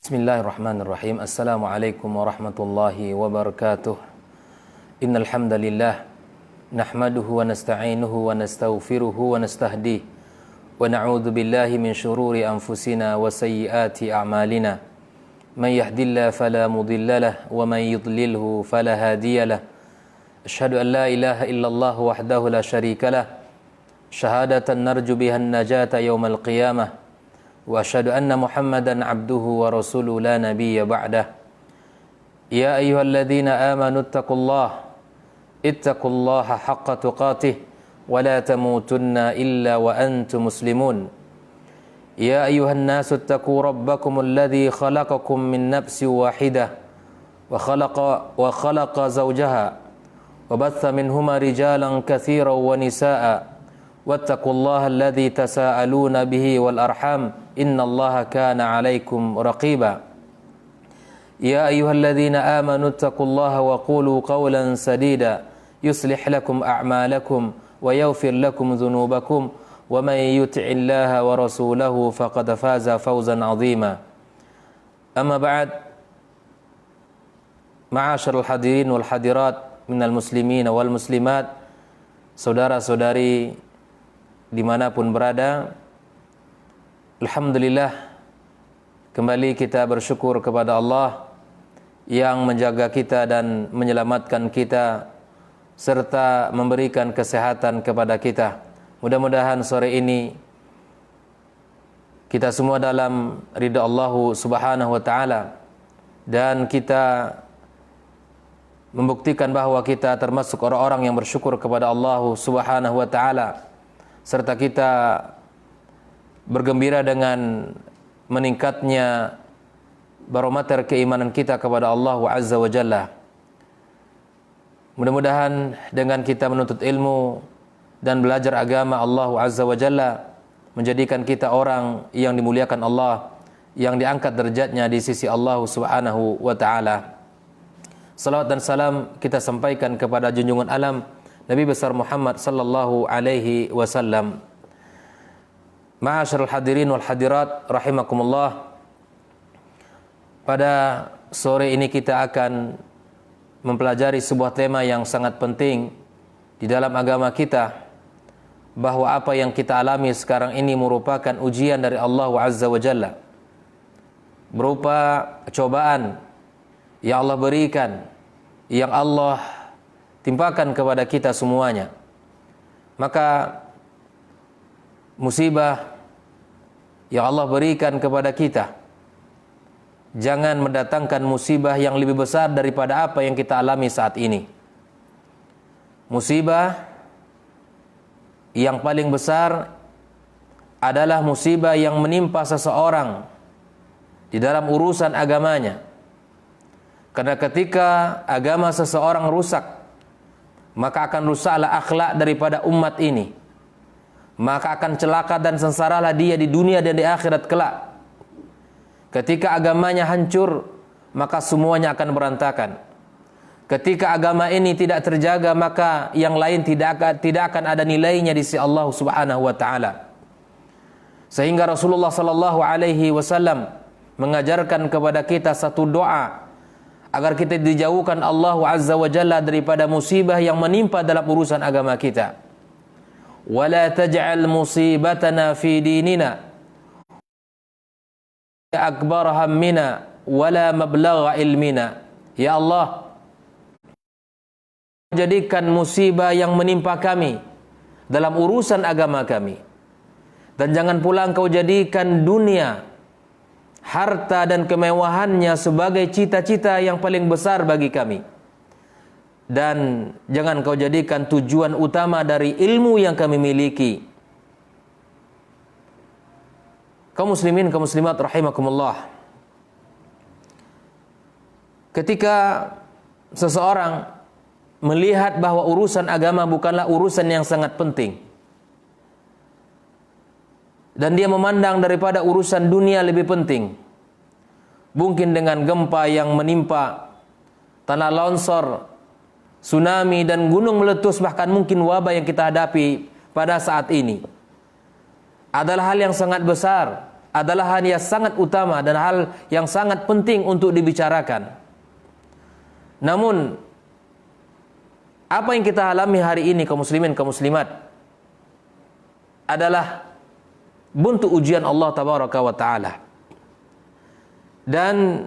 Bismillahirrahmanirrahim. Assalamualaikum warahmatullahi wabarakatuh. Innal hamdalillah nahmaduhu wa nasta'inuhu wa nastaghfiruhu wa nastahdihi wa na'udzu billahi min shururi anfusina wa sayyiati a'malina. Man yahdihillahu fala mudhillalah wa man yudlilhu fala hadiyalah. Asyhadu an la ilaha illallah wahdahu la syarikalah. Syahadatan narju biha an-najata yaumal qiyamah. Wa asyhadu anna Muhammadan abduhu wa rasuluhu la nabiyya ba'dah. Ya ayyuhalladzina amanu ittaqullaha haqqa tuqatih wa la tamutunna illa wa antum muslimun. Ya ayyuhan nasu ittaqu rabbakum alladzi khalaqakum min nafsin wahidah wa khalaqa zawjaha wa batha minhuma rijalan katsiran wa nisaa'a wattaqullaha alladzi tasaaluna bihi wal arham innallaha kana 'alaikum raqiba. Ya ayyuhalladzina amanu taqullaha wa qulu qawlan sadida yuslih lakum a'malakum wa yaghfir lakum dhunubakum wa may yuti'illaha wa rasulahu faqad faza fawzan 'azima. Amma ba'd. Ma'asyiral hadirin wal hadirat minal muslimin wal muslimat, saudara-saudari dimanapun berada, alhamdulillah kembali kita bersyukur kepada Allah yang menjaga kita dan menyelamatkan kita serta memberikan kesehatan kepada kita. Mudah-mudahan sore ini kita semua dalam ridha Allah Subhanahu wa taala dan kita membuktikan bahwa kita termasuk orang-orang yang bersyukur kepada Allah Subhanahu wa taala, serta kita bergembira dengan meningkatnya barometer keimanan kita kepada Allah Azza wa Jalla. Mudah-mudahan dengan kita menuntut ilmu dan belajar agama Allah Azza wa Jalla menjadikan kita orang yang dimuliakan Allah, yang diangkat derajatnya di sisi Allah Subhanahu wa taala. Salawat dan salam kita sampaikan kepada junjungan alam Nabi besar Muhammad sallallahu alaihi wasallam. Ma'asyiral hadirin wal hadirat rahimakumullah. Pada sore ini kita akan mempelajari sebuah tema yang sangat penting di dalam agama kita, bahwa apa yang kita alami sekarang ini merupakan ujian dari Allah Azza wa Jalla, berupa cobaan yang Allah berikan, yang Allah timpakan kepada kita semuanya. Maka musibah yang Allah berikan kepada kita jangan mendatangkan musibah yang lebih besar daripada apa yang kita alami saat ini. Musibah yang paling besar adalah musibah yang menimpa seseorang di dalam urusan agamanya. Karena ketika agama seseorang rusak, maka akan rusaklah akhlak daripada umat ini. Maka akan celaka dan sengsaralah dia di dunia dan di akhirat kelak. Ketika agamanya hancur, maka semuanya akan berantakan. Ketika agama ini tidak terjaga, maka yang lain tidak akan ada nilainya di sisi Allah Subhanahu wa taala. Sehingga Rasulullah sallallahu alaihi wasallam mengajarkan kepada kita satu doa agar kita dijauhkan Allah Azza wa Jalla daripada musibah yang menimpa dalam urusan agama kita. Wala taj'al musibatana fi dinina akbar hammina wala mablagha ilmina. Ya Allah, jadikan musibah yang menimpa kami dalam urusan agama kami, dan jangan pula Engkau jadikan dunia, harta dan kemewahannya sebagai cita-cita yang paling besar bagi kami. Dan jangan Kau jadikan tujuan utama dari ilmu yang kami miliki. Kaum muslimin, kaum muslimat rahimakumullah. Ketika seseorang melihat bahwa urusan agama bukanlah urusan yang sangat penting, dan dia memandang daripada urusan dunia lebih penting, mungkin dengan gempa yang menimpa, tanah longsor, tsunami dan gunung meletus, bahkan mungkin wabah yang kita hadapi pada saat ini, adalah hal yang sangat besar adalah hal yang sangat utama dan hal yang sangat penting untuk dibicarakan. Namun apa yang kita alami hari ini kaum muslimin kaum muslimat adalah bentuk ujian Allah tabaraka wa taala. Dan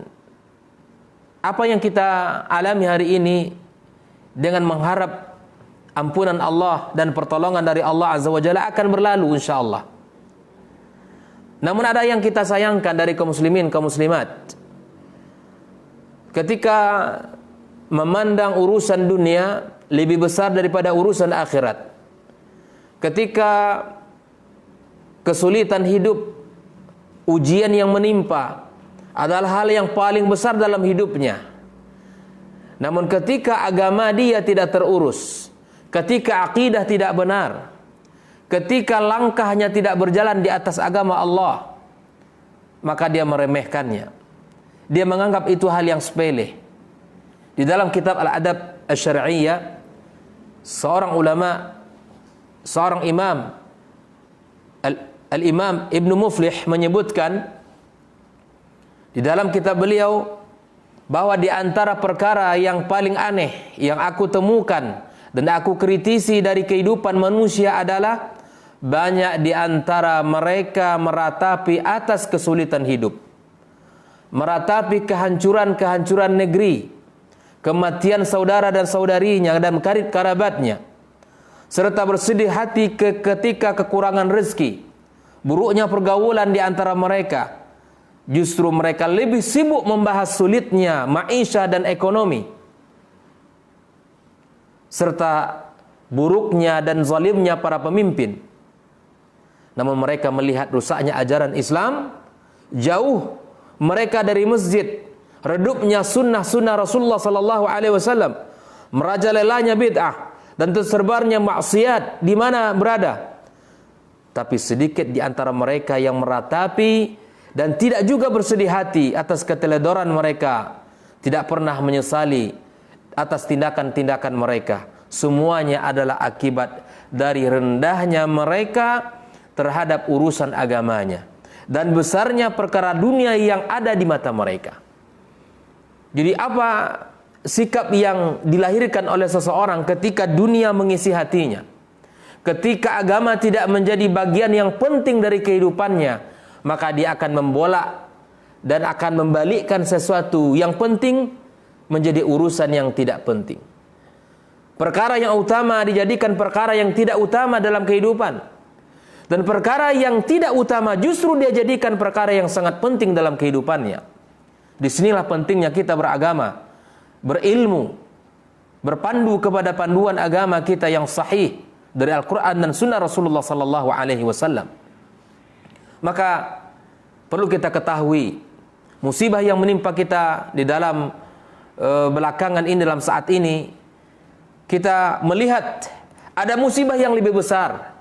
apa yang kita alami hari ini dengan mengharap ampunan Allah dan pertolongan dari Allah azza wa jalla akan berlalu insyaallah. Namun ada yang kita sayangkan dari kaum muslimin kaum muslimat, ketika memandang urusan dunia lebih besar daripada urusan akhirat, ketika kesulitan hidup, ujian yang menimpa adalah hal yang paling besar dalam hidupnya. Namun ketika agama dia tidak terurus, ketika akidah tidak benar, ketika langkahnya tidak berjalan di atas agama Allah, maka dia meremehkannya. Dia menganggap itu hal yang sepele. Di dalam kitab Al-Adab Asy-Syar'iyyah, seorang ulama, seorang imam, Al-Imam Ibnu Muflih menyebutkan di dalam kitab beliau bahwa di antara perkara yang paling aneh yang aku temukan dan aku kritisi dari kehidupan manusia adalah banyak di antara mereka meratapi atas kesulitan hidup, meratapi kehancuran-kehancuran negeri, kematian saudara dan saudarinya dan karib kerabatnya, serta bersedih hati ketika kekurangan rezeki, buruknya pergaulan di antara mereka. Justru mereka lebih sibuk membahas sulitnya maisha dan ekonomi, serta buruknya dan zalimnya para pemimpin. Namun mereka melihat rusaknya ajaran Islam, jauh mereka dari masjid, redupnya sunnah-sunnah Rasulullah sallallahu alaihi wasallam, merajalelanya bid'ah dan tersebarnya maksiat di mana berada. Tapi sedikit di antara mereka yang meratapi dan tidak juga bersedih hati atas keteledoran mereka, tidak pernah menyesali atas tindakan-tindakan mereka. Semuanya adalah akibat dari rendahnya mereka terhadap urusan agamanya dan besarnya perkara dunia yang ada di mata mereka. Jadi apa sikap yang dilahirkan oleh seseorang ketika dunia mengisi hatinya, ketika agama tidak menjadi bagian yang penting dari kehidupannya, maka dia akan membolak dan akan membalikkan sesuatu yang penting menjadi urusan yang tidak penting. Perkara yang utama dijadikan perkara yang tidak utama dalam kehidupan, dan perkara yang tidak utama justru dia jadikan perkara yang sangat penting dalam kehidupannya. Disinilah pentingnya kita beragama, berilmu, berpandu kepada panduan agama kita yang sahih dari Al-Quran dan Sunnah Rasulullah Sallallahu Alaihi Wasallam. Maka perlu kita ketahui musibah yang menimpa kita di dalam belakangan ini, dalam saat ini kita melihat ada musibah yang lebih besar,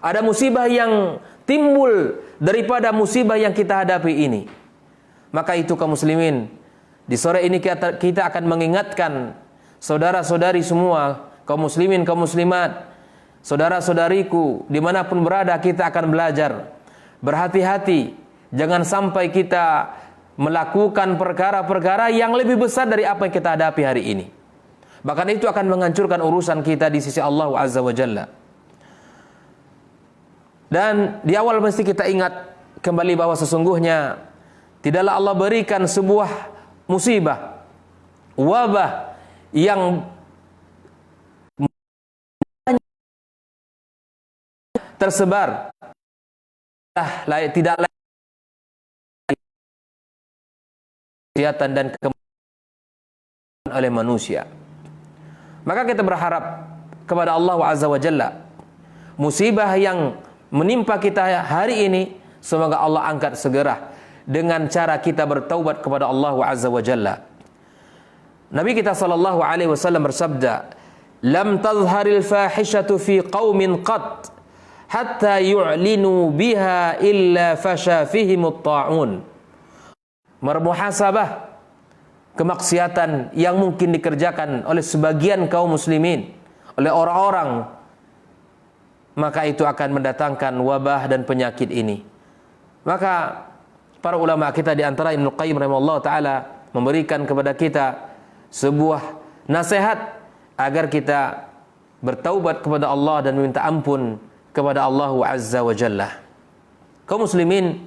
ada musibah yang timbul daripada musibah yang kita hadapi ini. Maka itu kaum muslimin, di sore ini kita akan mengingatkan saudara-saudari semua, kaum muslimin, kaum muslimat, saudara-saudariku dimanapun berada, kita akan belajar. Berhati-hati, jangan sampai kita melakukan perkara-perkara yang lebih besar dari apa yang kita hadapi hari ini. Bahkan itu akan menghancurkan urusan kita di sisi Allah Azza wa Jalla. Dan di awal mesti kita ingat kembali bahwa sesungguhnya tidaklah Allah berikan sebuah musibah, wabah yang tersebar tidak lain kesehatan dan kematian oleh manusia. Maka kita berharap kepada Allah Azza wa Jalla, musibah yang menimpa kita hari ini semoga Allah angkat segera dengan cara kita bertaubat kepada Allah Azza wa Jalla. Nabi kita sallallahu alaihi wasallam bersabda, "Lam tadhharil fahishatu fi qaumin qat hatta yu'linu biha illa fasha fihimut ta'un." Bermuhasabah kemaksiatan yang mungkin dikerjakan oleh sebagian kaum muslimin, oleh orang-orang, maka itu akan mendatangkan wabah dan penyakit ini. Maka para ulama kita di antara Ibnu Qayyim rahimahullah taala memberikan kepada kita sebuah nasihat agar kita bertaubat kepada Allah dan meminta ampun kepada Allah Azza wa Jalla. Kaum muslimin,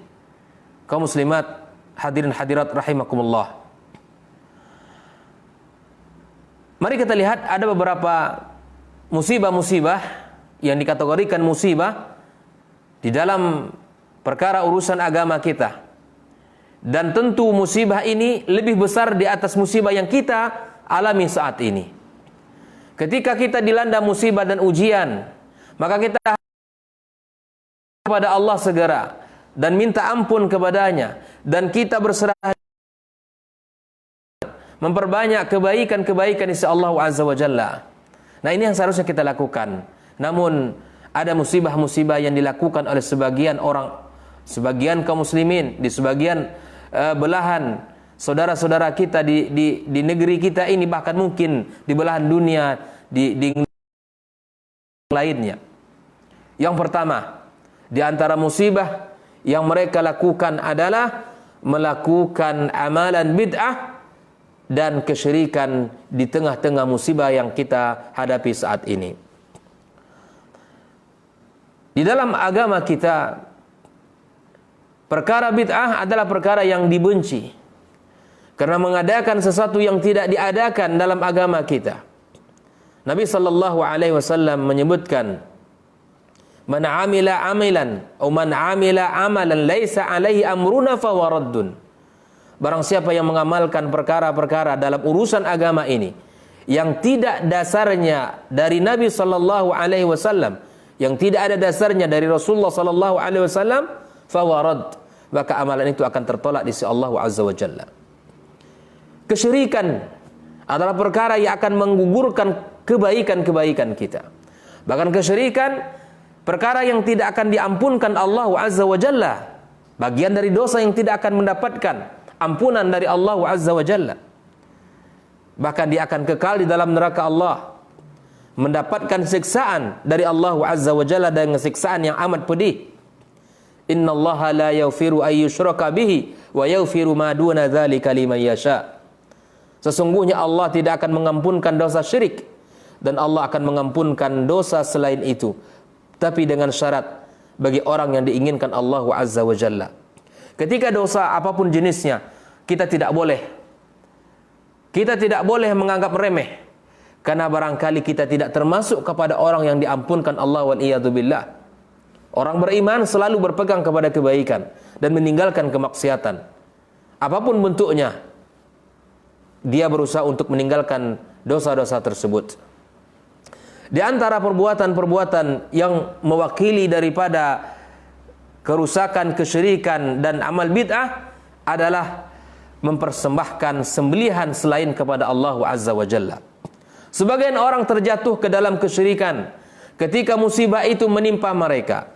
kaum muslimat, hadirin hadirat rahimakumullah. Mari kita lihat ada beberapa musibah-musibah yang dikategorikan musibah di dalam perkara urusan agama kita. Dan tentu musibah ini lebih besar di atas musibah yang kita alami saat ini. Ketika kita dilanda musibah dan ujian, maka kita kepada Allah segera dan minta ampun kepadanya, dan kita berserah memperbanyak kebaikan-kebaikan insya Allah Azza wa Jalla. Nah, ini yang seharusnya kita lakukan. Namun ada musibah-musibah yang dilakukan oleh sebagian orang, sebagian kaum muslimin di sebagian belahan saudara-saudara kita di negeri kita ini, bahkan mungkin di belahan dunia di lainnya. Yang pertama, di antara musibah yang mereka lakukan adalah melakukan amalan bid'ah dan kesyirikan di tengah-tengah musibah yang kita hadapi saat ini. Di dalam agama kita, perkara bid'ah adalah perkara yang dibenci karena mengadakan sesuatu yang tidak diadakan dalam agama kita. Nabi sallallahu alaihi wasallam menyebutkan, "Man 'amila 'amalan aw man 'amila 'amalan laisa 'alaihi amruna fa huwa raddun." Barang siapa yang mengamalkan perkara-perkara dalam urusan agama ini yang tidak dasarnya dari Nabi sallallahu alaihi wasallam, yang tidak ada dasarnya dari Rasulullah sallallahu alaihi wasallam, fa huwa radd, maka amalan itu akan tertolak di sisi Allah Azza wa Jalla. Kesyirikan adalah perkara yang akan menggugurkan kebaikan-kebaikan kita. Bahkan kesyirikan perkara yang tidak akan diampunkan Allah Azza wa Jalla, bagian dari dosa yang tidak akan mendapatkan ampunan dari Allah Azza wa Jalla. Bahkan dia akan kekal di dalam neraka Allah, mendapatkan siksaan dari Allah Azza wa Jalla dengan siksaan yang amat pedih. Innallaha la yaghfiru ay yushraka bihi wa yaghfiru ma duna dzalika liman yasha. Sesungguhnya Allah tidak akan mengampunkan dosa syirik, dan Allah akan mengampunkan dosa selain itu, tapi dengan syarat bagi orang yang diinginkan Allah Azza wa Jalla. Ketika dosa apapun jenisnya, kita tidak boleh menganggap remeh, karena barangkali kita tidak termasuk kepada orang yang diampunkan Allah wal iyadu billah. Orang beriman selalu berpegang kepada kebaikan dan meninggalkan kemaksiatan. Apapun bentuknya, dia berusaha untuk meninggalkan dosa-dosa tersebut. Di antara perbuatan-perbuatan yang mewakili daripada kerusakan, kesyirikan dan amal bid'ah adalah mempersembahkan sembelihan selain kepada Allah Azza wa Jalla. Sebagian orang terjatuh ke dalam kesyirikan ketika musibah itu menimpa mereka.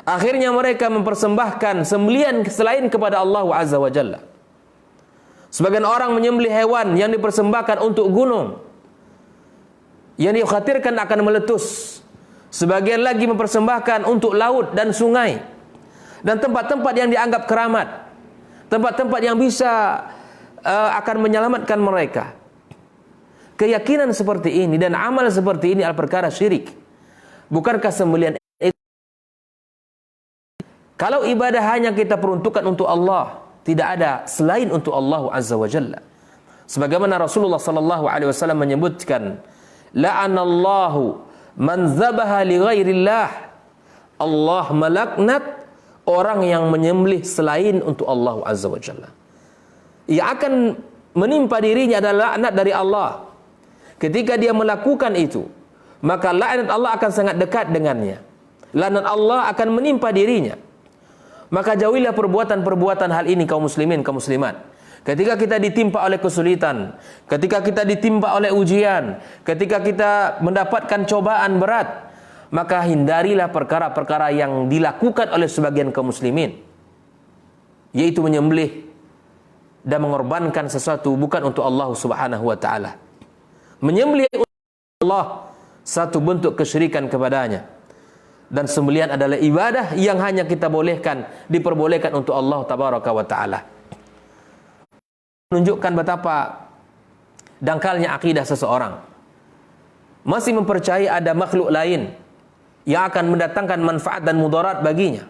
Akhirnya mereka mempersembahkan sembelihan selain kepada Allah Azza wa Jalla. Sebagian orang menyembelih hewan yang dipersembahkan untuk gunung yang dikhawatirkan akan meletus. Sebagian lagi mempersembahkan untuk laut dan sungai dan tempat-tempat yang dianggap keramat, tempat-tempat yang bisa akan menyelamatkan mereka. Keyakinan seperti ini dan amal seperti ini adalah perkara syirik. Bukankah sembelihan itu, kalau ibadah hanya kita peruntukkan untuk Allah, tidak ada selain untuk Allah Azza wa Jalla. Sebagaimana Rasulullah sallallahu alaihi wasallam menyebutkan, la'anallahu man dzabaha li ghairillah. Allah melaknat orang yang menyembelih selain untuk Allah Azza wa Jalla. Ia akan menimpa dirinya adalah laknat dari Allah. Ketika dia melakukan itu, maka laknat Allah akan sangat dekat dengannya. Laknat Allah akan menimpa dirinya. Maka jauhilah perbuatan-perbuatan hal ini, kaum muslimin, kaum muslimat. Ketika kita ditimpa oleh kesulitan, ketika kita ditimpa oleh ujian, ketika kita mendapatkan cobaan berat, maka hindarilah perkara-perkara yang dilakukan oleh sebagian kaum muslimin, yaitu menyembelih dan mengorbankan sesuatu bukan untuk Allah Subhanahu wa taala. Menyembelih untuk Allah satu bentuk kesyirikan kepadanya. dan sembelihan adalah ibadah yang hanya kita diperbolehkan untuk Allah tabaraka wa taala. Menunjukkan betapa dangkalnya akidah seseorang masih mempercayai ada makhluk lain yang akan mendatangkan manfaat dan mudarat baginya,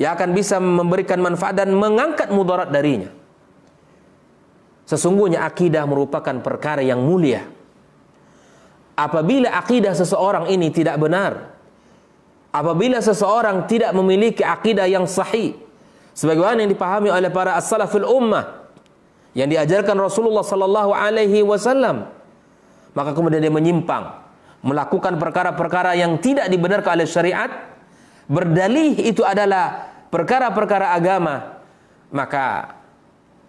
yang akan bisa memberikan manfaat dan mengangkat mudarat darinya. Sesungguhnya akidah merupakan perkara yang mulia. Apabila akidah seseorang ini tidak benar, apabila seseorang tidak memiliki akidah yang sahih, sebagaimana yang dipahami oleh para as-salaful ummah, yang diajarkan Rasulullah sallallahu alaihi wasallam, maka kemudian dia menyimpang, melakukan perkara-perkara yang tidak dibenarkan oleh syariat, berdalih itu adalah perkara-perkara agama, maka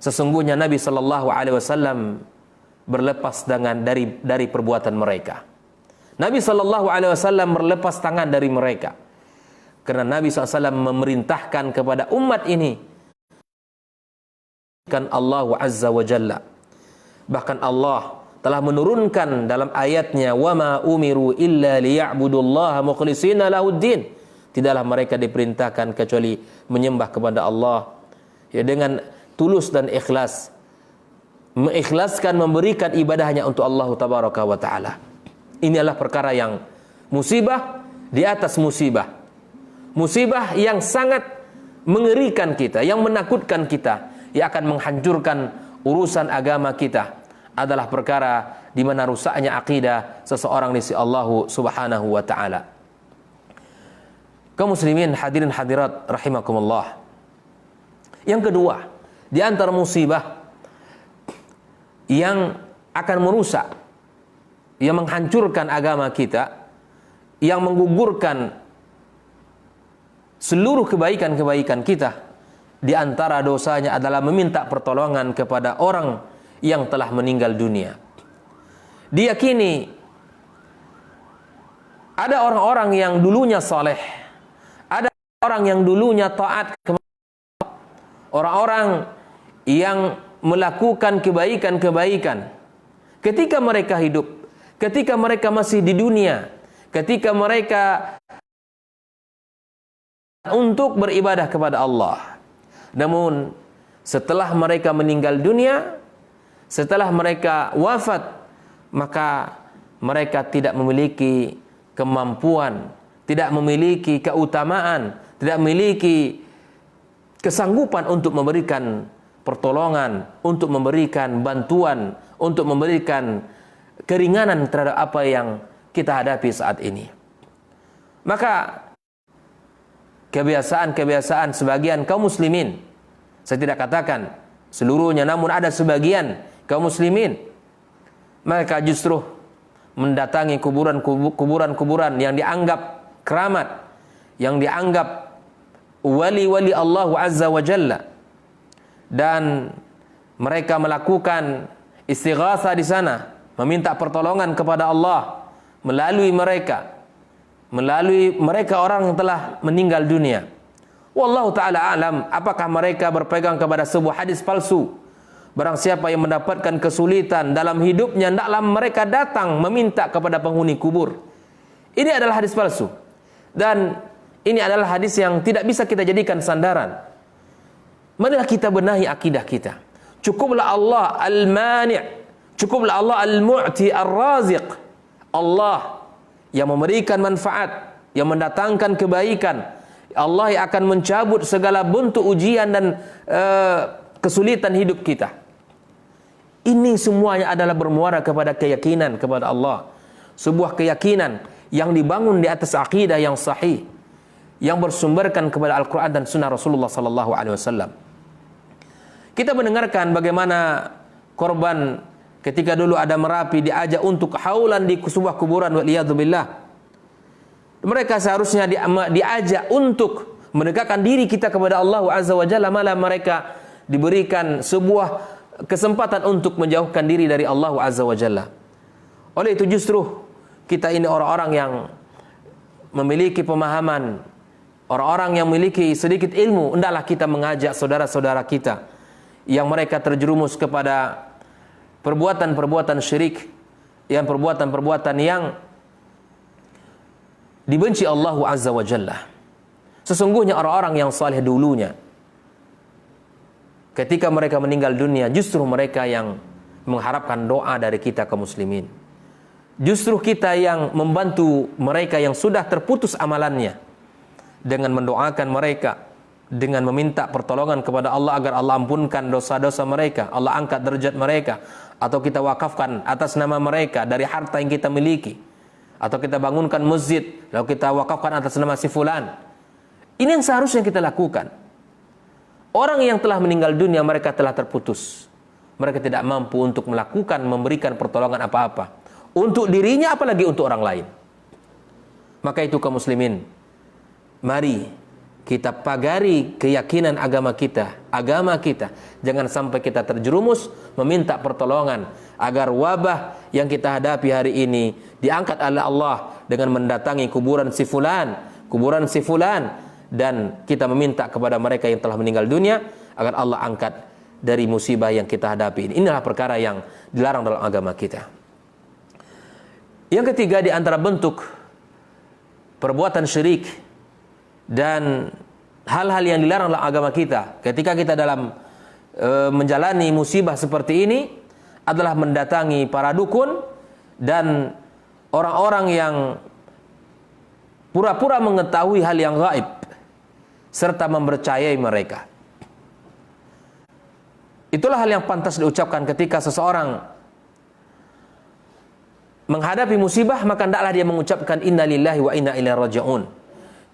sesungguhnya Nabi sallallahu alaihi wasallam berlepas tangan dari perbuatan mereka. Nabi sallallahu alaihi wasallam berlepas tangan dari mereka. Karena Nabi SAW memerintahkan kepada umat ini kan Allah Azza wa Jalla. Bahkan Allah telah menurunkan dalam ayatnya, wa ma umiru illa liya'budullaha mukhlishina lahuddin. Tidaklah mereka diperintahkan kecuali menyembah kepada Allah ya dengan tulus dan ikhlas, mengikhlaskan memberikan ibadahnya untuk Allah tabaraka wa taala. Ini adalah perkara yang musibah di atas musibah. Musibah yang sangat mengerikan kita, yang menakutkan kita, yang akan menghancurkan urusan agama kita, adalah perkara di mana rusaknya akidah seseorang di sisi Allah Subhanahu wa taala. Kaum muslimin hadirin hadirat rahimakumullah. Yang kedua, di antara musibah yang akan merusak, yang menghancurkan agama kita, yang menggugurkan seluruh kebaikan-kebaikan kita, di antara dosanya adalah meminta pertolongan kepada orang yang telah meninggal dunia. Diyakini ada orang-orang yang dulunya saleh, ada orang yang dulunya taat, orang-orang yang melakukan kebaikan-kebaikan ketika mereka hidup, ketika mereka masih di dunia, ketika mereka untuk beribadah kepada Allah. Namun setelah mereka meninggal dunia, setelah mereka wafat, maka mereka tidak memiliki kemampuan, tidak memiliki keutamaan, tidak memiliki kesanggupan untuk memberikan pertolongan, untuk memberikan bantuan, untuk memberikan keringanan terhadap apa yang kita hadapi saat ini. Maka kebiasaan-kebiasaan sebagian kaum muslimin, saya tidak katakan seluruhnya, namun ada sebagian kaum muslimin, mereka justru mendatangi kuburan-kuburan yang dianggap keramat, yang dianggap wali-wali Allah Azza wa Jalla, dan mereka melakukan istighatsah di sana, meminta pertolongan kepada Allah melalui mereka orang yang telah meninggal dunia. Wallahu ta'ala alam, apakah mereka berpegang kepada sebuah hadis palsu? Barang siapa yang mendapatkan kesulitan dalam hidupnya, hendaklah mereka datang meminta kepada penghuni kubur. Ini adalah hadis palsu, dan ini adalah hadis yang tidak bisa kita jadikan sandaran. Marilah kita benahi akidah kita. Cukuplah Allah al-mani', cukuplah Allah al-mu'ti ar-raziq. Allah yang memberikan manfaat, yang mendatangkan kebaikan. Allah yang akan mencabut segala bentuk ujian dan kesulitan hidup kita. Ini semuanya adalah bermuara kepada keyakinan kepada Allah. Sebuah keyakinan yang dibangun di atas akidah yang sahih, yang bersumberkan kepada Al-Quran dan Sunnah Rasulullah sallallahu alaihi wasallam. Kita mendengarkan bagaimana korban ketika dulu ada Merapi diajak untuk haulan di sebuah kuburan, waliyadzubillah. Mereka seharusnya diajak untuk mendekatkan diri kita kepada Allah Azza wa Jalla, malah mereka diberikan sebuah kesempatan untuk menjauhkan diri dari Allah Azza wa Jalla. Oleh itu justru kita ini orang-orang yang memiliki pemahaman, orang-orang yang memiliki sedikit ilmu, hendaklah kita mengajak saudara-saudara kita yang mereka terjerumus kepada perbuatan-perbuatan syirik, yang perbuatan-perbuatan yang dibenci Allah Azza wa Jalla. Sesungguhnya orang-orang yang saleh dulunya, ketika mereka meninggal dunia, justru mereka yang mengharapkan doa dari kita kaum muslimin. Justru kita yang membantu mereka yang sudah terputus amalannya dengan mendoakan mereka, dengan meminta pertolongan kepada Allah agar Allah ampunkan dosa-dosa mereka, Allah angkat derajat mereka, atau kita wakafkan atas nama mereka dari harta yang kita miliki, atau kita bangunkan masjid lalu kita wakafkan atas nama si fulan. Ini yang seharusnya kita lakukan. Orang yang telah meninggal dunia, mereka telah terputus. Mereka tidak mampu untuk melakukan, memberikan pertolongan apa-apa untuk dirinya, apalagi untuk orang lain. Maka itu kaum muslimin, mari kita pagari keyakinan agama kita. Jangan sampai kita terjerumus meminta pertolongan agar wabah yang kita hadapi hari ini diangkat oleh Allah dengan mendatangi kuburan si fulan, dan kita meminta kepada mereka yang telah meninggal dunia agar Allah angkat dari musibah yang kita hadapi ini. Inilah perkara yang dilarang dalam agama kita. Yang ketiga, di antara bentuk perbuatan syirik dan hal-hal yang dilarang dalam agama kita ketika kita dalam menjalani musibah seperti ini adalah mendatangi para dukun dan orang-orang yang pura-pura mengetahui hal yang gaib serta mempercayai mereka. Itulah hal yang pantas diucapkan ketika seseorang menghadapi musibah, maka hendaklah dia mengucapkan innalillahi wa inna ilaihi raji'un,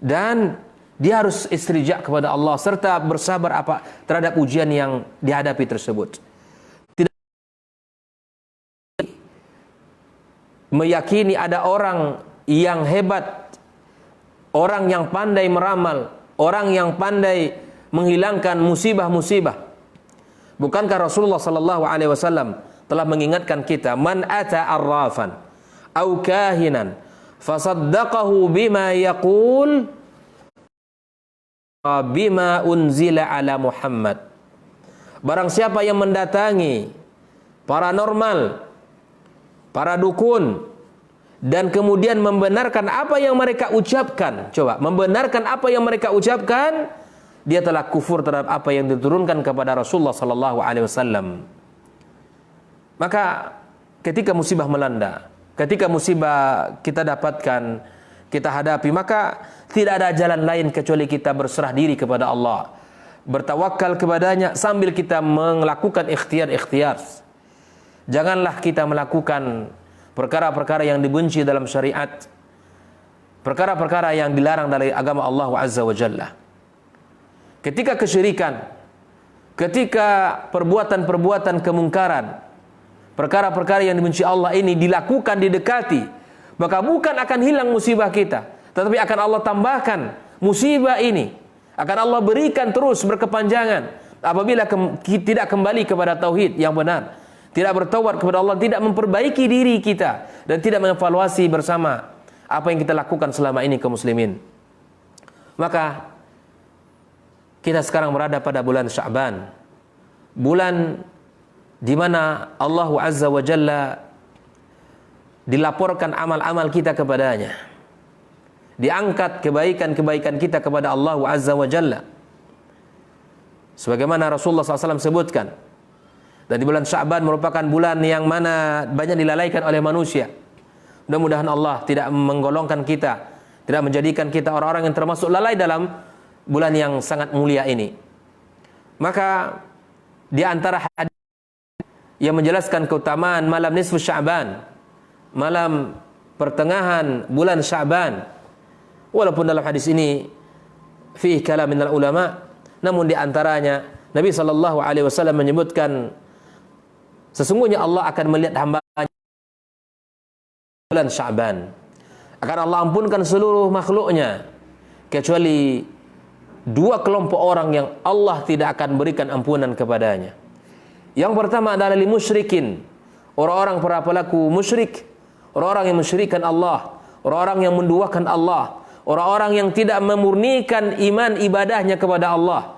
dan dia harus istirja kepada Allah serta bersabar terhadap ujian yang dihadapi tersebut. Tidak meyakini ada orang yang hebat, orang yang pandai meramal, orang yang pandai menghilangkan musibah-musibah. Bukankah Rasulullah sallallahu alaihi wasallam telah mengingatkan kita, man ata arrafan au kahinan fasaddaqahu bima yaqul bima unzila ala Muhammad. Barang siapa yang mendatangi paranormal, para dukun, dan kemudian membenarkan apa yang mereka ucapkan, membenarkan apa yang mereka ucapkan, dia telah kufur terhadap apa yang diturunkan kepada Rasulullah sallallahu alaihi wasallam. Maka ketika musibah melanda, ketika musibah kita dapatkan, kita hadapi, maka tidak ada jalan lain kecuali kita berserah diri kepada Allah, bertawakal kepadanya sambil kita melakukan ikhtiar-ikhtiar. Janganlah kita melakukan perkara-perkara yang dibenci dalam syariat, perkara-perkara yang dilarang dari agama Allah Azza wa Jalla. Ketika kesyirikan, ketika perbuatan-perbuatan kemungkaran, perkara-perkara yang dibenci Allah ini dilakukan, didekati, maka bukan akan hilang musibah kita, tetapi akan Allah tambahkan musibah ini, akan Allah berikan terus berkepanjangan apabila tidak kembali kepada tauhid yang benar, tidak bertaubat kepada Allah, tidak memperbaiki diri kita, dan tidak mengevaluasi bersama apa yang kita lakukan selama ini kaum muslimin. Maka kita sekarang berada pada bulan Sya'ban, bulan di mana Allah Azza wa Jalla dilaporkan amal-amal kita kepadanya, diangkat kebaikan-kebaikan kita kepada Allah Azza wa Jalla, sebagaimana Rasulullah SAW sebutkan. Dan di bulan Sya'ban merupakan bulan yang mana banyak dilalaikan oleh manusia. Mudah-mudahan Allah tidak menggolongkan kita, tidak menjadikan kita orang-orang yang termasuk lalai dalam bulan yang sangat mulia ini. Maka di antara hadis yang menjelaskan keutamaan malam nisfu Sya'ban, malam pertengahan bulan Sya'ban, walaupun dalam hadis ini fihi kalam minal ulama, namun di antaranya Nabi sallallahu alaihi wasallam menyebutkan sesungguhnya Allah akan melihat hamba-Nya bulan Sya'ban, akan Allah ampunkan seluruh makhluknya kecuali dua kelompok orang yang Allah tidak akan berikan ampunan kepadanya. Yang pertama adalah li musyrikin, orang-orang para pelaku musyrik, orang-orang yang mensyirikkan Allah, orang-orang yang menduakan Allah, orang-orang yang tidak memurnikan iman ibadahnya kepada Allah,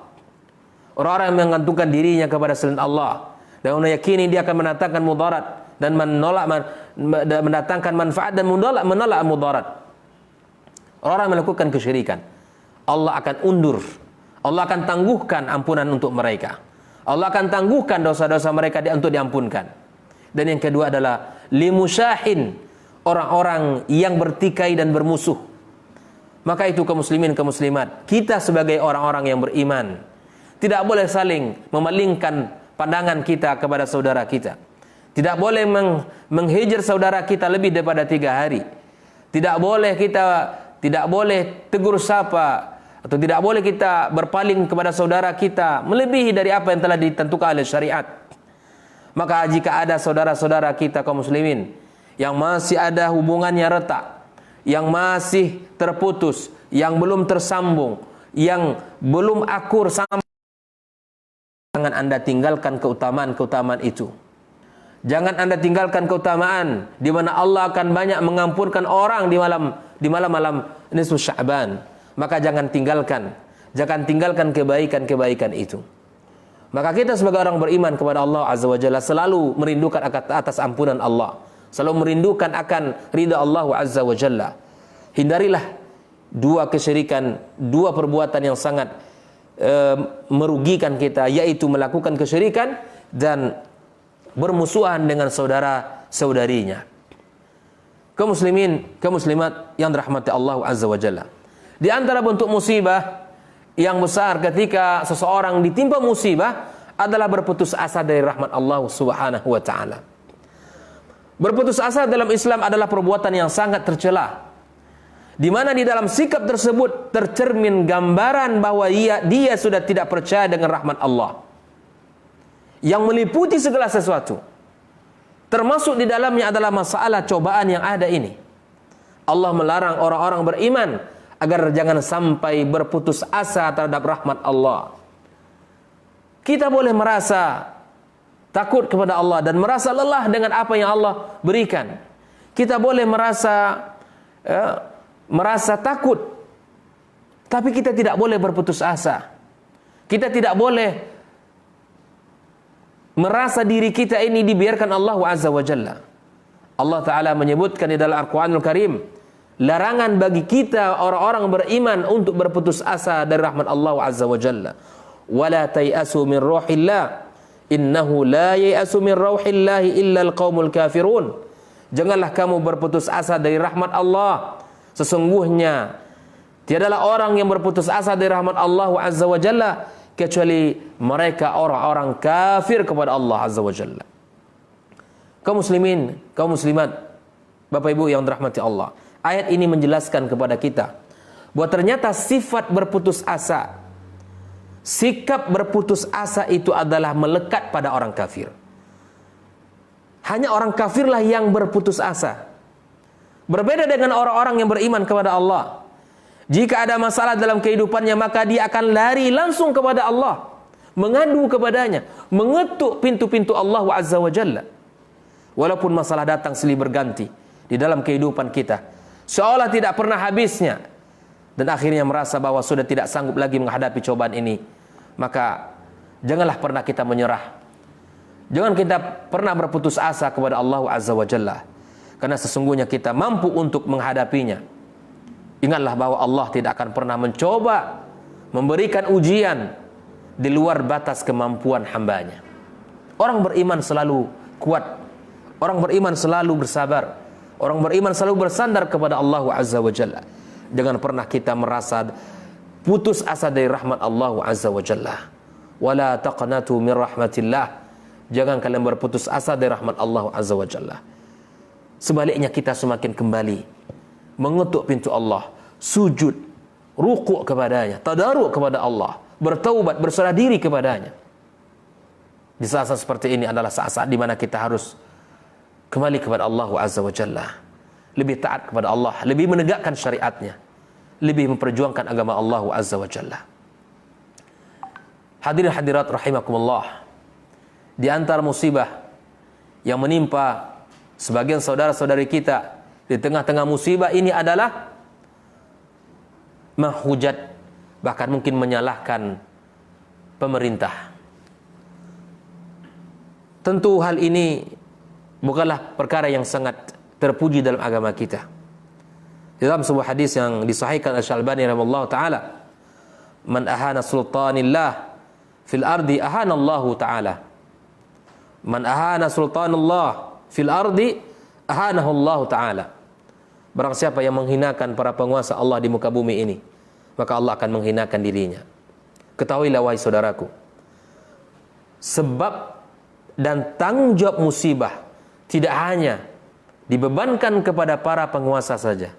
orang-orang yang menggantungkan dirinya kepada selain Allah dan meyakini dia akan mendatangkan mudarat dan mendatangkan manfaat dan menolak mudarat. Orang-orang melakukan kesyirikan, Allah akan undur, Allah akan tangguhkan ampunan untuk mereka. Allah akan tangguhkan dosa-dosa mereka untuk diampunkan. Dan yang kedua adalah limusyahin, orang-orang yang bertikai dan bermusuh. Maka itu kaum muslimin, kaum muslimat, kita sebagai orang-orang yang beriman tidak boleh saling memalingkan pandangan kita kepada saudara kita. Tidak boleh menghijr saudara kita lebih daripada 3 hari. Tidak boleh tegur sapa, atau tidak boleh kita berpaling kepada saudara kita melebihi dari apa yang telah ditentukan oleh syariat. Maka jika ada saudara-saudara kita kaum muslimin yang masih ada hubungannya retak, yang masih terputus, yang belum tersambung, yang belum akur sama, jangan Anda tinggalkan keutamaan-keutamaan itu. Jangan Anda tinggalkan keutamaan di mana Allah akan banyak mengampunkan orang di malam-malam nisfu Sya'ban. Maka jangan tinggalkan kebaikan-kebaikan itu. Maka kita sebagai orang beriman kepada Allah Azza wa Jalla selalu merindukan atas ampunan Allah, selalu merindukan akan ridha Allah Azza wa Jalla. Hindarilah 2 kesyirikan, 2 perbuatan yang sangat merugikan kita, yaitu melakukan kesyirikan dan bermusuhan dengan saudara-saudarinya. Kaum muslimin, kaum muslimat yang dirahmati Allah Azza wa Jalla, di antara bentuk musibah yang besar ketika seseorang ditimpa musibah adalah berputus asa dari rahmat Allah Subhanahu wa taala. Berputus asa dalam Islam adalah perbuatan yang sangat tercela, di mana di dalam sikap tersebut tercermin gambaran bahwa dia sudah tidak percaya dengan rahmat Allah yang meliputi segala sesuatu. Termasuk di dalamnya adalah masalah cobaan yang ada ini. Allah melarang orang-orang beriman agar jangan sampai berputus asa terhadap rahmat Allah. Kita boleh merasa takut kepada Allah dan merasa lelah dengan apa yang Allah berikan. Kita boleh merasa takut, tapi kita tidak boleh berputus asa. Kita tidak boleh merasa diri kita ini dibiarkan Allah Azza wa Jalla. Allah Ta'ala menyebutkan di dalam Al-Quranul Karim larangan bagi kita orang-orang beriman untuk berputus asa dari rahmat Allah Azza wa Jalla. Wala tayasu min ruhillah innahu la yayasu min ruhillahi illa al-qaumul kafirun. Janganlah kamu berputus asa dari rahmat Allah. Sesungguhnya tiadalah orang yang berputus asa dari rahmat Allah Azza wa Jalla kecuali mereka orang-orang kafir kepada Allah Azza wa Jalla. Kaum muslimin, kaum muslimat, Bapak Ibu yang dirahmati Allah, ayat ini menjelaskan kepada kita bahwa ternyata sifat berputus asa, sikap berputus asa itu adalah melekat pada orang kafir. Hanya orang kafirlah yang berputus asa. Berbeda dengan orang-orang yang beriman kepada Allah. Jika ada masalah dalam kehidupannya, maka dia akan lari langsung kepada Allah, mengadu kepadanya, mengetuk pintu-pintu Allah Azza wa Jalla. Walaupun masalah datang silih berganti di dalam kehidupan kita, seolah tidak pernah habisnya, dan akhirnya merasa bahwa sudah tidak sanggup lagi menghadapi cobaan ini, maka janganlah pernah kita menyerah. Jangan kita pernah berputus asa kepada Allah Azza wa Jalla, karena sesungguhnya kita mampu untuk menghadapinya. Ingatlah bahwa Allah tidak akan pernah mencoba memberikan ujian di luar batas kemampuan hambanya. Orang beriman selalu kuat, orang beriman selalu bersabar, orang beriman selalu bersandar kepada Allah Azza wa Jalla. Jangan pernah kita merasa putus asa dari rahmat Allah Azza wa Jalla. Wala taqnatu min rahmatillah. Jangan kalian berputus asa dari rahmat Allah Azza wa Jalla. Sebaliknya kita semakin kembali mengetuk pintu Allah, sujud, rukuk kepadanya, tadaruk kepada Allah, bertaubat, berserah diri kepadanya. Di saat-saat seperti ini adalah saat-saat di mana kita harus kembali kepada Allah Azza wa Jalla, lebih taat kepada Allah, lebih menegakkan syariatnya, lebih memperjuangkan agama Allah Azza wa Jalla. Hadirin hadirat rahimakumullah, di antara musibah yang menimpa sebagian saudara-saudari kita di tengah-tengah musibah ini adalah menghujat, bahkan mungkin menyalahkan pemerintah. Tentu hal ini bukanlah perkara yang sangat terpuji dalam agama kita. Dalam sebuah hadis yang disahihkan oleh Syalbani rahimahullah taala, man ahana sultanillah fil ardi ahana Allah taala. Man ahana sultanallah fil ardi ahanahu Allah taala. Barang siapa yang menghinakan para penguasa Allah di muka bumi ini, maka Allah akan menghinakan dirinya. Ketahuilah wahai saudaraku, sebab dan tanggung jawab musibah tidak hanya dibebankan kepada para penguasa saja,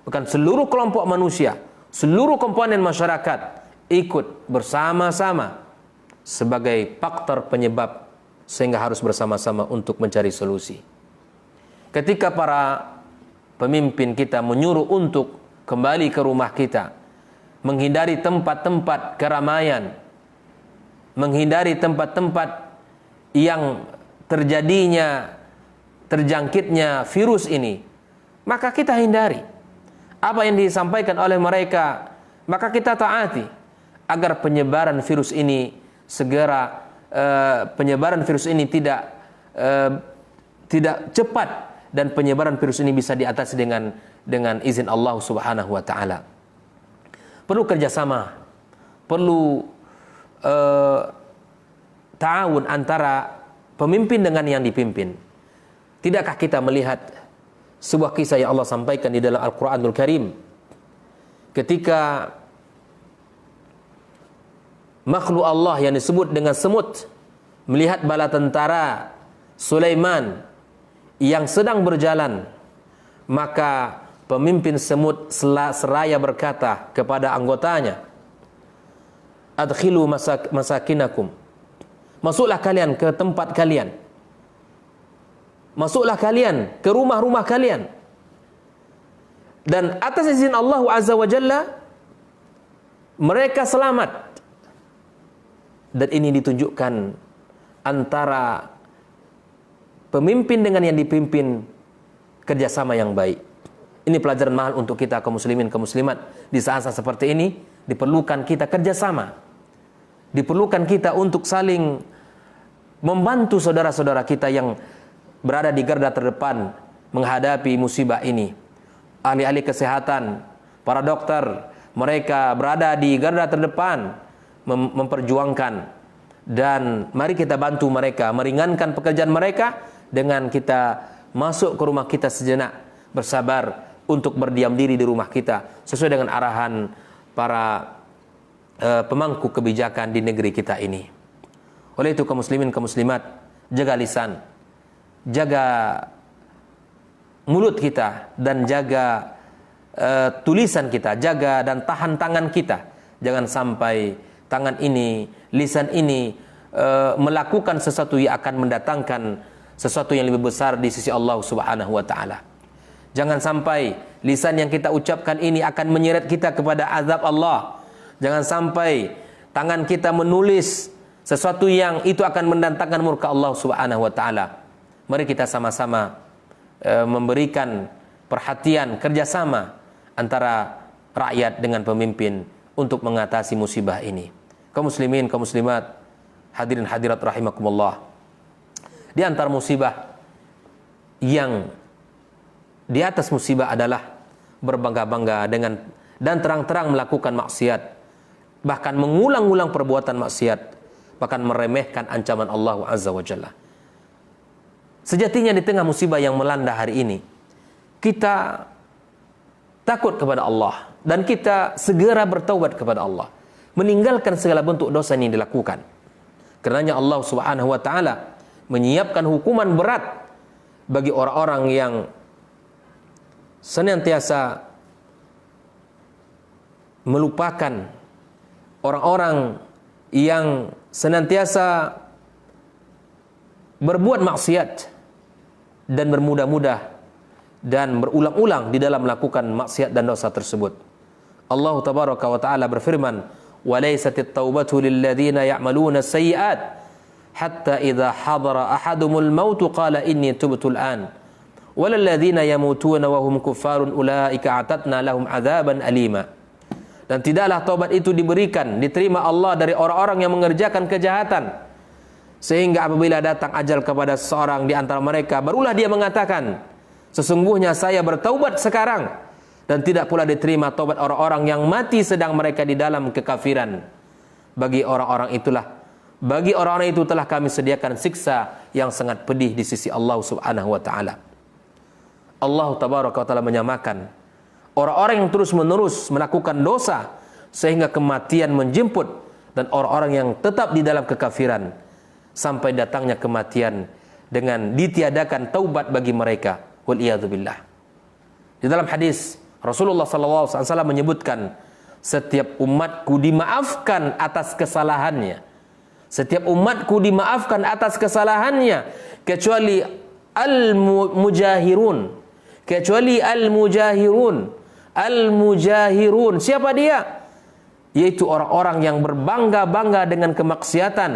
bahkan seluruh kelompok manusia, seluruh komponen masyarakat ikut bersama-sama sebagai faktor penyebab, sehingga harus bersama-sama untuk mencari solusi. Ketika para pemimpin kita menyuruh untuk kembali ke rumah kita, menghindari tempat-tempat keramaian, menghindari tempat-tempat yang terjangkitnya virus ini, maka kita hindari apa yang disampaikan oleh mereka, maka kita taati agar penyebaran virus ini segera tidak cepat, dan penyebaran virus ini bisa diatasi dengan izin Allah Subhanahu wa taala. Perlu kerjasama, perlu ta'awun antara pemimpin dengan yang dipimpin. Tidakkah kita melihat sebuah kisah yang Allah sampaikan di dalam Al-Quranul Karim, ketika makhluk Allah yang disebut dengan semut melihat bala tentara Sulaiman yang sedang berjalan, maka pemimpin semut seraya berkata kepada anggotanya, adkhilu masakinakum, masuklah kalian ke tempat kalian, masuklah kalian ke rumah-rumah kalian, dan atas izin Allah Azza wa Jalla mereka selamat. Dan ini ditunjukkan antara pemimpin dengan yang dipimpin, kerjasama yang baik. Ini pelajaran mahal untuk kita kaum muslimin, kaum muslimat. Di saat-saat seperti ini diperlukan kita kerjasama, diperlukan kita untuk saling membantu saudara-saudara kita yang berada di garda terdepan menghadapi musibah ini. Ahli-ahli kesehatan, para dokter, mereka berada di garda terdepan memperjuangkan, dan mari kita bantu mereka, meringankan pekerjaan mereka dengan kita masuk ke rumah kita sejenak, bersabar untuk berdiam diri di rumah kita sesuai dengan arahan para pemangku kebijakan di negeri kita ini. Oleh itu kaum muslimin, kaum muslimat, jaga lisan, jaga mulut kita, dan jaga tulisan kita, jaga dan tahan tangan kita. Jangan sampai tangan ini, lisan ini melakukan sesuatu yang akan mendatangkan sesuatu yang lebih besar di sisi Allah Subhanahu wa taala. Jangan sampai lisan yang kita ucapkan ini akan menyeret kita kepada azab Allah. Jangan sampai tangan kita menulis sesuatu yang itu akan mendatangkan murka Allah Subhanahu wa taala. Mari kita sama-sama memberikan perhatian, kerjasama antara rakyat dengan pemimpin untuk mengatasi musibah ini. Kaum muslimin, kaum muslimat, hadirin hadirat rahimakumullah. Di antara musibah yang di atas musibah adalah berbangga-bangga dengan dan terang-terang melakukan maksiat, bahkan mengulang-ulang perbuatan maksiat, bahkan meremehkan ancaman Allah Azza wa Jalla. Sejatinya di tengah musibah yang melanda hari ini, kita takut kepada Allah dan kita segera bertaubat kepada Allah, meninggalkan segala bentuk dosa yang dilakukan. Karenanya Allah Subhanahu wa taala menyiapkan hukuman berat bagi orang-orang yang senantiasa melupakan, orang-orang yang senantiasa berbuat maksiat dan bermudah-mudah dan berulang-ulang di dalam melakukan maksiat dan dosa tersebut. Allah tabaraka wa taala berfirman, "Walaisatit taubatu lil ladzina ya'maluna sayyi'at hatta idza hadara ahadumul maut qala inni tubtu al-an walal ladzina yamutuna wa hum kuffarun ulaika a'tadna lahum 'adzaban alima." Dan tidaklah taubat itu diterima Allah dari orang-orang yang mengerjakan kejahatan, sehingga apabila datang ajal kepada seseorang di antara mereka, barulah dia mengatakan, sesungguhnya saya bertaubat sekarang, dan tidak pula diterima taubat orang-orang yang mati sedang mereka di dalam kekafiran. Bagi orang-orang itu telah kami sediakan siksa yang sangat pedih di sisi Allah Subhanahu wa taala. Allah tabaraka wa taala menyamakan orang-orang yang terus-menerus melakukan dosa sehingga kematian menjemput, dan orang-orang yang tetap di dalam kekafiran sampai datangnya kematian dengan ditiadakan taubat bagi mereka. Wal iyadzu billah. Di dalam hadis Rasulullah SAW menyebutkan, setiap umatku dimaafkan atas kesalahannya. Setiap umatku dimaafkan atas kesalahannya kecuali al-mujahirun. Kecuali al-mujahirun. Al-mujahirun. Siapa dia? Yaitu orang-orang yang berbangga-bangga dengan kemaksiatan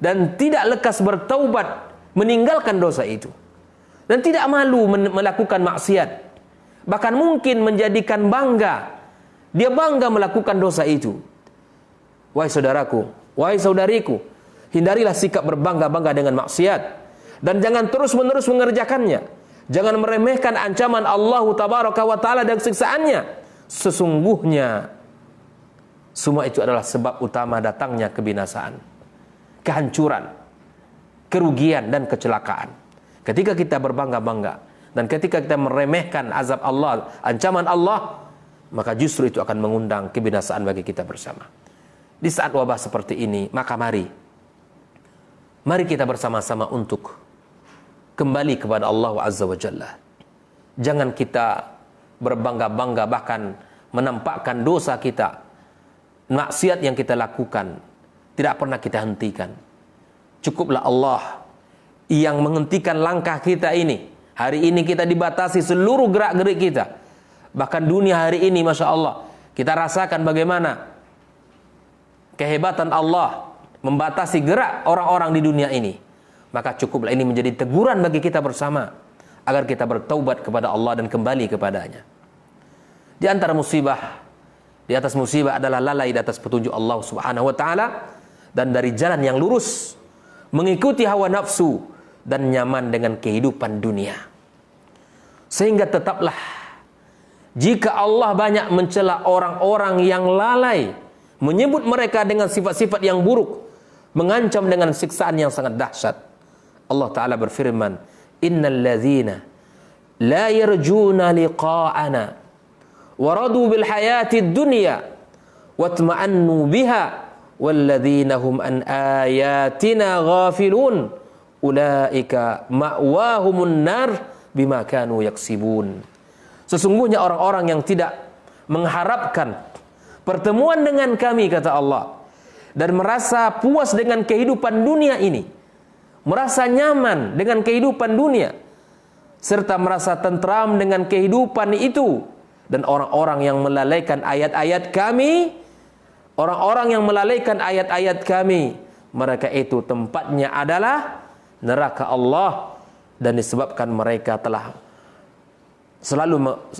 dan tidak lekas bertaubat meninggalkan dosa itu. Dan tidak malu melakukan maksiat. Bahkan mungkin menjadikan bangga. Dia bangga melakukan dosa itu. Wahai saudaraku, wahai saudariku, hindarilah sikap berbangga-bangga dengan maksiat. Dan jangan terus-menerus mengerjakannya. Jangan meremehkan ancaman Allah tabaraka wa ta'ala dan siksaannya. Sesungguhnya semua itu adalah sebab utama datangnya kebinasaan, kehancuran, kerugian dan kecelakaan. Ketika kita berbangga-bangga dan ketika kita meremehkan azab Allah, ancaman Allah, maka justru itu akan mengundang kebinasaan bagi kita bersama. Di saat wabah seperti ini, maka mari kita bersama-sama untuk kembali kepada Allah Azza wa Jalla. Jangan kita berbangga-bangga bahkan menampakkan dosa kita, maksiat yang kita lakukan tidak pernah kita hentikan. Cukuplah Allah yang menghentikan langkah kita ini. Hari ini kita dibatasi seluruh gerak-gerik kita. Bahkan dunia hari ini, Masya Allah, kita rasakan bagaimana kehebatan Allah membatasi gerak orang-orang di dunia ini. Maka cukuplah ini menjadi teguran bagi kita bersama, agar kita bertaubat kepada Allah dan kembali kepadanya. Di antara musibah, di atas musibah adalah lalai di atas petunjuk Allah Subhanahu wa ta'ala, dan dari jalan yang lurus, mengikuti hawa nafsu, dan nyaman dengan kehidupan dunia. Sehingga tetaplah, jika Allah banyak mencela orang-orang yang lalai, menyebut mereka dengan sifat-sifat yang buruk, mengancam dengan siksaan yang sangat dahsyat. Allah Ta'ala berfirman, innal ladzina la yarjuna liqa'ana waradu bil hayati dunya watma'annu biha walladzina hum an ayatina ghafilun ulaika ma'wahumun nar bima kanu yaksibun. Sesungguhnya orang-orang yang tidak mengharapkan pertemuan dengan kami, kata Allah, dan merasa puas dengan kehidupan dunia ini, merasa nyaman dengan kehidupan dunia, serta merasa tentram dengan kehidupan itu, dan orang-orang yang melalaikan ayat-ayat kami, orang-orang yang melalaikan ayat-ayat kami, mereka itu tempatnya adalah neraka Allah, dan disebabkan mereka telah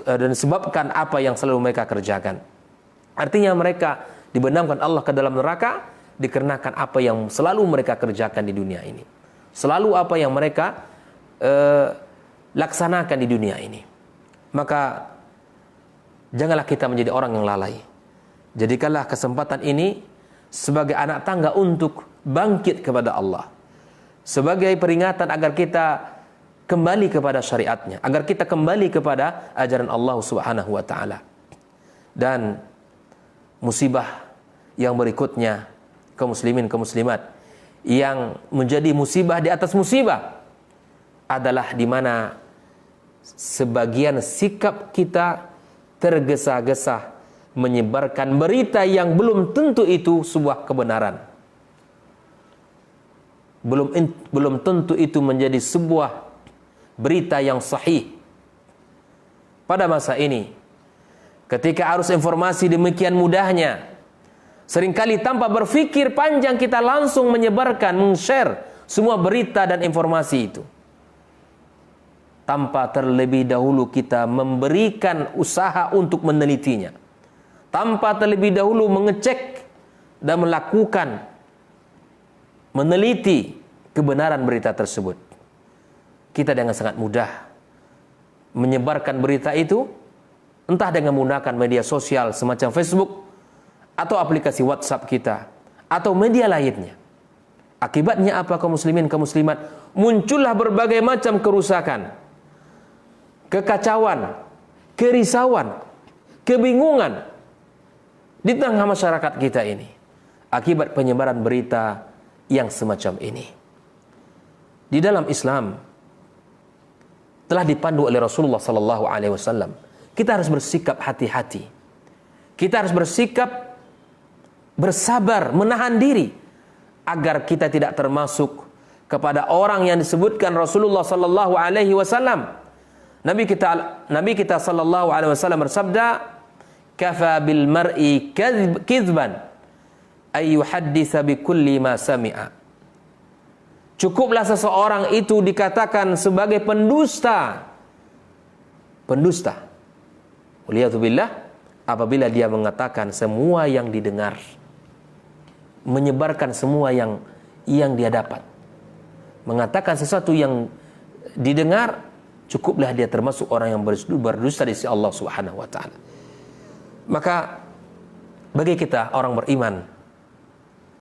dan disebabkan apa yang selalu mereka kerjakan. Artinya mereka dibenamkan Allah ke dalam neraka dikarenakan apa yang selalu mereka kerjakan di dunia ini, selalu apa yang mereka laksanakan di dunia ini. Maka janganlah kita menjadi orang yang lalai. Jadikanlah kesempatan ini sebagai anak tangga untuk bangkit kepada Allah, sebagai peringatan agar kita kembali kepada syariatnya, agar kita kembali kepada ajaran Allah Subhanahu wa ta'ala. Dan musibah yang berikutnya, kaum muslimin, kaum muslimat, yang menjadi musibah di atas musibah adalah di mana sebagian sikap kita tergesa-gesa menyebarkan berita yang belum tentu itu sebuah kebenaran. Belum tentu itu menjadi sebuah berita yang sahih. Pada masa ini, ketika arus informasi demikian mudahnya, seringkali tanpa berpikir panjang kita langsung menyebarkan, men-share semua berita dan informasi itu, tanpa terlebih dahulu kita memberikan usaha untuk menelitinya, tanpa terlebih dahulu mengecek dan melakukan meneliti kebenaran berita tersebut. Kita dengan sangat mudah menyebarkan berita itu entah dengan menggunakan media sosial semacam Facebook atau aplikasi WhatsApp kita atau media lainnya. Akibatnya apa, kaum muslimin, kaum muslimat? Muncullah berbagai macam kerusakan, kekacauan, kerisauan, kebingungan di tengah masyarakat kita ini akibat penyebaran berita yang semacam ini. Di dalam Islam telah dipandu oleh Rasulullah sallallahu alaihi wasallam. Kita harus bersikap hati-hati. Kita harus bersikap bersabar, menahan diri agar kita tidak termasuk kepada orang yang disebutkan Rasulullah sallallahu alaihi wasallam. Nabi kita sallallahu alaihi wasallam bersabda, "Kafa bil mar'i kadzban ay yuhadditsa bi kulli ma sami'a." Cukuplah seseorang itu dikatakan sebagai pendusta. Pendusta. Waliyadzubillah, apabila dia mengatakan semua yang didengar, menyebarkan semua yang dia dapat, mengatakan sesuatu yang didengar, cukuplah dia termasuk orang yang berdusta di sisi Allah Subhanahu wa taala. Maka bagi kita orang beriman,